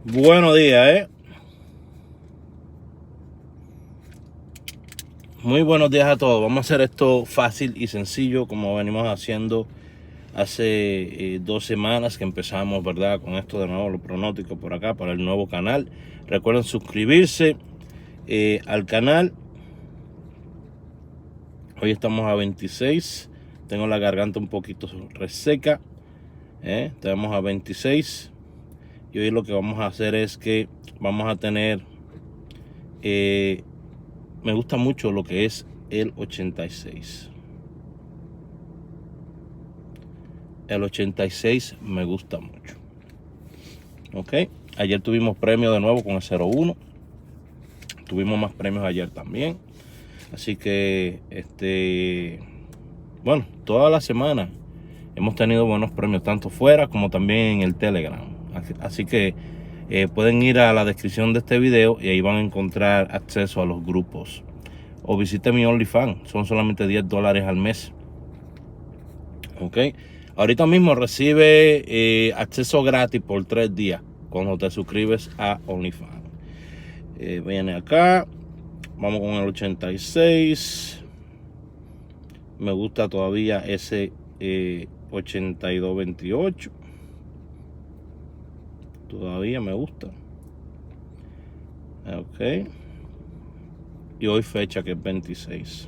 Buenos días, Muy buenos días a todos. Vamos a hacer esto fácil y sencillo como venimos haciendo hace 2 semanas que empezamos, ¿verdad? Con esto de nuevo, los pronósticos por acá para el nuevo canal. Recuerden suscribirse al canal. Hoy estamos a 26. Tengo la garganta un poquito reseca. Estamos a 26. Y hoy lo que vamos a hacer es que vamos a tener... me gusta mucho lo que es el 86. El 86 me gusta mucho. Ok. Ayer tuvimos premio de nuevo con el 01. Tuvimos más premios ayer también. Así que, bueno, toda la semana hemos tenido buenos premios, tanto fuera como también en el Telegram. Así que pueden ir a la descripción de este video y ahí van a encontrar acceso a los grupos. O visite mi OnlyFans, son solamente $10 al mes. Ok. Ahorita mismo recibe acceso gratis por 3 días cuando te suscribes a OnlyFans. Viene acá. Vamos con el 86. Me gusta todavía ese 82-28. Todavía me gusta. Ok. Y hoy fecha que es 26.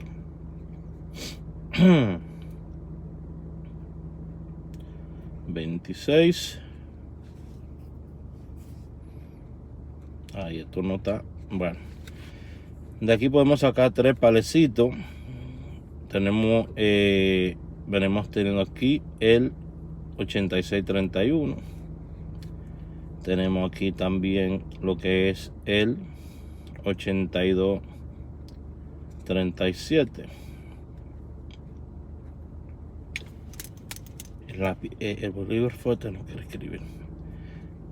26. Ay, esto no está. Bueno. De aquí podemos sacar 3 palecitos. Tenemos, venimos teniendo aquí el 86-31. Tenemos aquí también lo que es el 82-37. El bolívar fuerte no quiere escribir.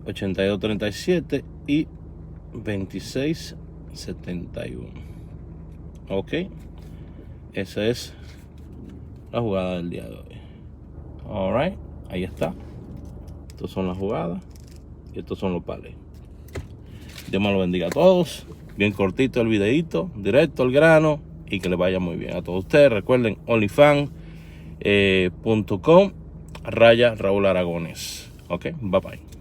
82-37 y 26-71. Ok. Esa es la jugada del día de hoy. Alright. Ahí está. Estas son las jugadas. Y estos son los pales. Dios me lo bendiga a todos. Bien cortito el videito. Directo al grano. Y que les vaya muy bien a todos ustedes. Recuerden onlyfans.com /Raúl Aragones. Ok. Bye bye.